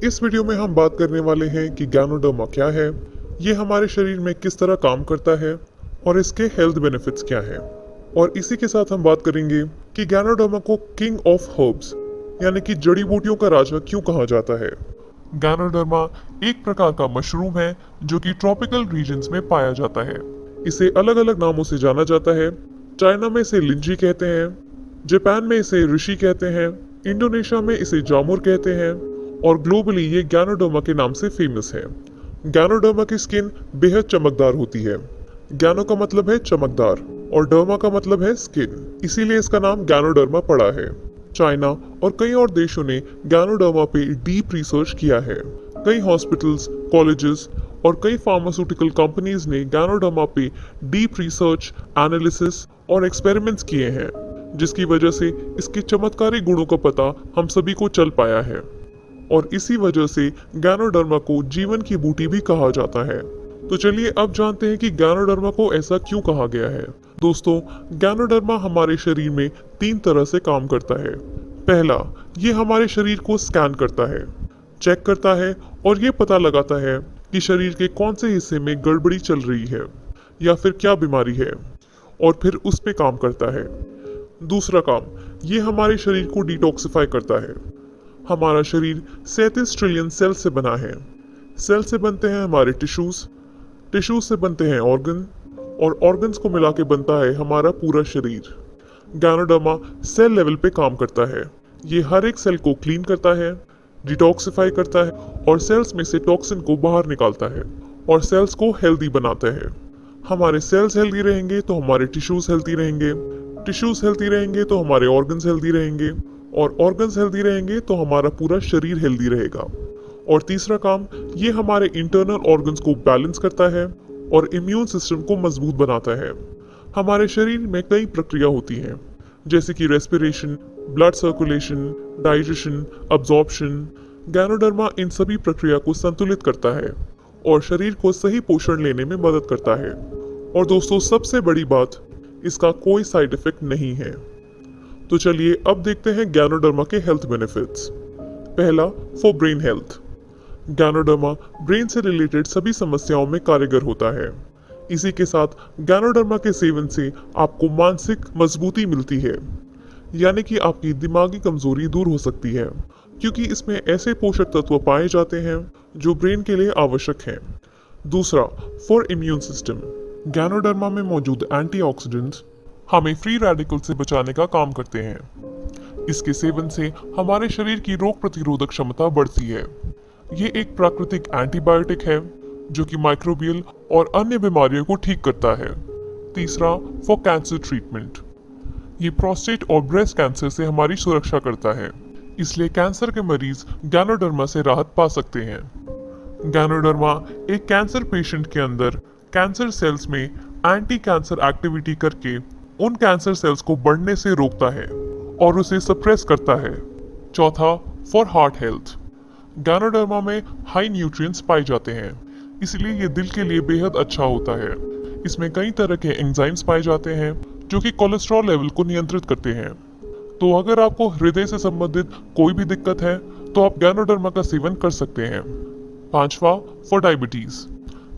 इस वीडियो में हम बात करने वाले हैं कि गैनोडर्मा क्या है, ये हमारे शरीर में किस तरह काम करता है और इसके हेल्थ बेनिफिट्स क्या हैं। और इसी के साथ हम बात करेंगे कि गैनोडर्मा को किंग ऑफ हर्ब्स यानी कि जड़ी बूटियों का राजा क्यों कहा जाता है। गैनोडर्मा एक प्रकार का मशरूम है जो कि ट्रॉपिकल रीजन्स में पाया जाता है। इसे अलग अलग नामों से जाना जाता है। चाइना में इसे लिंजी कहते हैं, जापान में इसे ऋषि कहते हैं, इंडोनेशिया में इसे जामुर कहते हैं और ग्लोबली ये गैनोडर्मा के नाम से फेमस है। गैनोडर्मा की स्किन बेहद चमकदार होती है। गैनो का मतलब है चमकदार और डर्मा का मतलब है स्किन, इसीलिए इसका नाम गैनोडर्मा पड़ा है। चाइना और कई और देशों ने गैनोडर्मा पे डीप रिसर्च किया है। कई हॉस्पिटल्स, कॉलेजेस और कई फार्मास्यूटिकल कंपनीज ने गैनोडर्मा पे डीप रिसर्च, एनालिसिस और एक्सपेरिमेंट्स किए हैं, जिसकी वजह से इसके चमत्कारी गुणों का पता हम सभी को चल पाया है। और इसी वजह से गैनोडर्मा को जीवन की बूटी भी कहा जाता है। तो चलिए अब जानते हैं कि गैनोडर्मा को ऐसा क्यों कहा गया है। दोस्तों, गैनोडर्मा हमारे शरीर में 3 तरह से काम करता है। पहला, ये हमारे शरीर को स्कैन करता है, चेक करता है और ये पता लगाता है कि शरीर के कौन से हिस्से में गड़बड़ी चल रही है या फिर क्या बीमारी है, और फिर उस पे काम करता है। दूसरा काम, ये हमारे शरीर को डिटॉक्सिफाई करता है। हमारा शरीर 37 ट्रिलियन सेल से बना है। सेल से बनते हैं हमारे टिश्यूज, टिश्यूज से बनते हैं ऑर्गन और ऑर्गन्स को मिला के बनता है हमारा पूरा शरीर। गैनोडर्मा सेल लेवल पे काम करता है। ये हर एक सेल को क्लीन करता है, डिटॉक्सिफाई करता है और सेल्स में से टॉक्सिन को बाहर निकालता है और सेल्स को हेल्दी बनाता है। हमारे सेल्स हेल्दी रहेंगे तो हमारे टिश्यूज हेल्दी रहेंगे, टिश्यूज हेल्दी रहेंगे तो हमारे ऑर्गन्स हेल्दी रहेंगे और ऑर्गन्स हेल्दी रहेंगे तो हमारा पूरा शरीर हेल्दी रहेगा। और तीसरा काम, ये हमारे इंटरनल ऑर्गन्स को बैलेंस करता है और इम्यून सिस्टम को मजबूत बनाता है। हमारे शरीर में कई प्रक्रिया होती हैं, जैसे कि respiration, blood circulation, digestion, absorption. Ganoderma इन सभी प्रक्रिया को संतुलित करता है और शरीर को सही पोषण लेने में मदद करता है। और दोस्तों, सबसे बड़ी बात, इसका कोई साइड इफेक्ट नहीं है। तो चलिए अब देखते हैं गैनोडर्मा के हेल्थ बेनिफिट्स। पहला, for brain health. Ganoderma brain से रिलेटेड सभी समस्याओं में कारगर होता है। इसी के साथ गैनोडर्मा के सेवन से आपको मानसिक मजबूती मिलती है, यानी कि आपकी दिमागी कमजोरी दूर हो सकती है, क्योंकि इसमें ऐसे पोषक तत्व पाए जाते हैं जो ब्रेन के लिए आवश्यक हैं। दूसरा, फॉर इम्यून सिस्टम। गैनोडर्मा में मौजूद एंटीऑक्सीडेंट्स हमें फ्री रेडिकल से बचाने का काम करते हैं। इसके सेवन से हमारे शरीर की रोग प्रतिरोधक क्षमता बढ़ती है। ये एक प्राकृतिक एंटीबायोटिक है जो कि माइक्रोबियल और अन्य बीमारियों को ठीक करता है। तीसरा, फॉर कैंसर ट्रीटमेंट। ये प्रोस्टेट और ब्रेस्ट कैंसर से हमारी सुरक्षा करता है, इसलिए कैंसर के मरीज गैनोडर्मा से राहत पा सकते हैं। गैनोडर्मा एक कैंसर पेशेंट के अंदर कैंसर सेल्स में एंटी कैंसर एक्टिविटी करके उन कैंसर सेल्स को बढ़ने से रोकता है और उसे सप्रेस करता है। चौथा, फॉर हार्ट हेल्थ। गैनोडर्मा में हाई न्यूट्रिएंट्स पाए जाते हैं, इसलिए ये दिल के लिए बेहद अच्छा होता है। इसमें कई तरह के एंजाइम्स पाए जाते हैं जो कि कोलेस्ट्रॉल लेवल को नियंत्रित करते हैं। तो अगर आपको हृदय से संबंधित कोई भी दिक्कत है तो आप गैनोडर्मा का सेवन कर सकते हैं। पांचवा, फॉर डायबिटीज।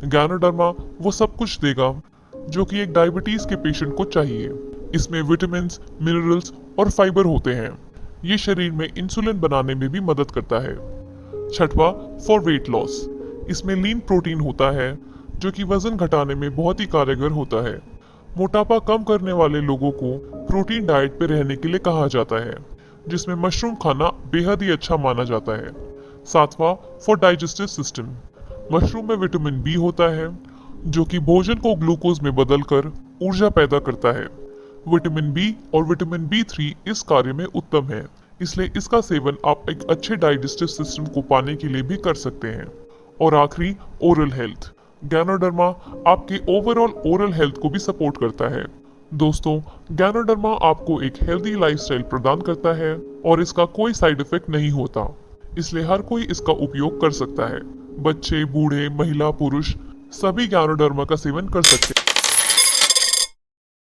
गैनोडर्मा वो सब कुछ देगा जो कि एक डायबिटीज के पेशेंट को चाहिए। इसमें विटामिन, मिनरल्स और फाइबर होते हैं। ये शरीर में इंसुलिन बनाने में भी मदद करता है। छठवा, फॉर वेट लॉस। इसमें लीन प्रोटीन होता है जो कि वजन घटाने में बहुत ही कारगर होता है। मोटापा कम करने वाले लोगों को प्रोटीन डाइट पे रहने के लिए कहा जाता है, जिसमें मशरूम खाना बेहद ही अच्छा माना जाता है। सातवां, फॉर डाइजेस्टिव सिस्टम। मशरूम में विटामिन बी होता है जो कि भोजन को ग्लूकोज में बदलकर ऊर्जा पैदा करता है। विटामिन बी और विटामिन बी3 इस कार्य में उत्तम है, इसलिए इसका सेवन आप एक अच्छे डाइजेस्टिव सिस्टम को पाने के लिए भी कर सकते हैं। और आखिरी, ओरल हेल्थ। गैनोडर्मा आपके ओवरऑल ओरल हेल्थ को भी सपोर्ट करता है। दोस्तों, गैनोडर्मा आपको एक हेल्दी लाइफस्टाइल प्रदान करता है और इसका कोई साइड इफेक्ट नहीं होता, इसलिए हर कोई इसका उपयोग कर सकता है। बच्चे, बूढ़े, महिला, पुरुष सभी गैनोडर्मा का सेवन कर सकते हैं।